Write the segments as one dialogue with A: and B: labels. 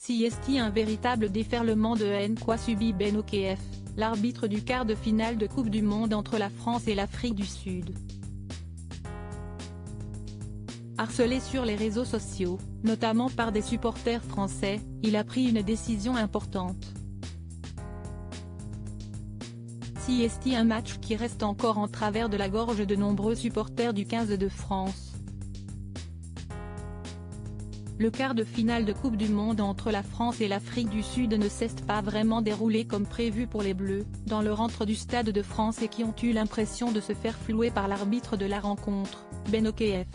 A: CST un véritable déferlement de haine qu'a subi Ben Okf, l'arbitre du quart de finale de Coupe du Monde entre la France et l'Afrique du Sud. Harcelé sur les réseaux sociaux, notamment par des supporters français, il a pris une décision importante. CST un match qui reste encore en travers de la gorge de nombreux supporters du 15 de France. Le quart de finale de Coupe du Monde entre la France et l'Afrique du Sud ne s'est pas vraiment déroulé comme prévu pour les Bleus, dans le rentre du Stade de France et qui ont eu l'impression de se faire flouer par l'arbitre de la rencontre, Ben Okf.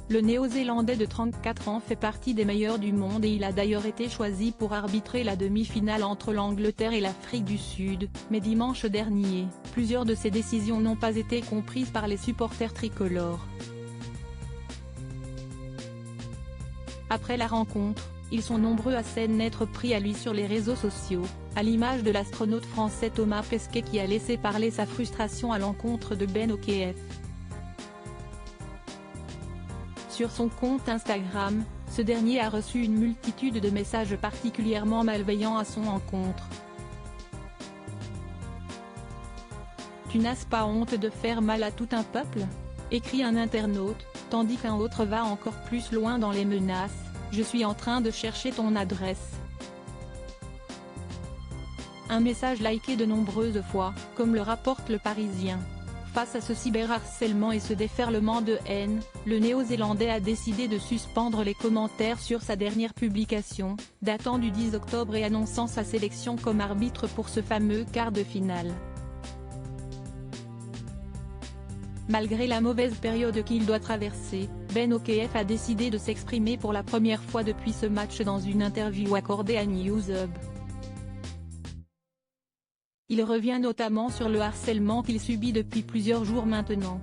A: Le Néo-Zélandais de 34 ans fait partie des meilleurs du monde et il a d'ailleurs été choisi pour arbitrer la demi-finale entre l'Angleterre et l'Afrique du Sud, mais dimanche dernier, plusieurs de ses décisions n'ont pas été comprises par les supporters tricolores. Après la rencontre, ils sont nombreux à s'en être pris à lui sur les réseaux sociaux, à l'image de l'astronaute français Thomas Pesquet qui a laissé parler sa frustration à l'encontre de Ben Okf. Sur son compte Instagram, ce dernier a reçu une multitude de messages particulièrement malveillants à son encontre. « Tu n'as pas honte de faire mal à tout un peuple ?» écrit un internaute, tandis qu'un autre va encore plus loin dans les menaces. « Je suis en train de chercher ton adresse. » Un message liké de nombreuses fois, comme le rapporte Le Parisien. Face à ce cyberharcèlement et ce déferlement de haine, le Néo-Zélandais a décidé de suspendre les commentaires sur sa dernière publication, datant du 10 octobre et annonçant sa sélection comme arbitre pour ce fameux quart de finale. Malgré la mauvaise période qu'il doit traverser, Ben Okf a décidé de s'exprimer pour la première fois depuis ce match dans une interview accordée à Newshub. Il revient notamment sur le harcèlement qu'il subit depuis plusieurs jours maintenant.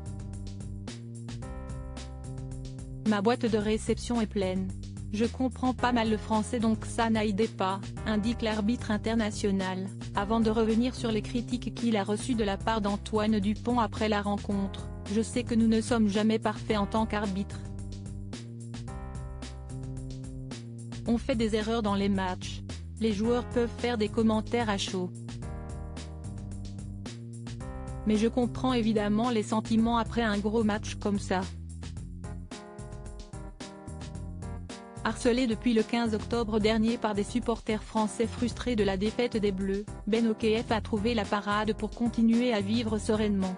A: « Ma boîte de réception est pleine. Je comprends pas mal le français donc ça n'aide pas », indique l'arbitre international, avant de revenir sur les critiques qu'il a reçues de la part d'Antoine Dupont après la rencontre. « Je sais que nous ne sommes jamais parfaits en tant qu'arbitre. On fait des erreurs dans les matchs. Les joueurs peuvent faire des commentaires à chaud. Mais je comprends évidemment les sentiments après un gros match comme ça. » Harcelé depuis le 15 octobre dernier par des supporters français frustrés de la défaite des Bleus, Ben Okf a trouvé la parade pour continuer à vivre sereinement.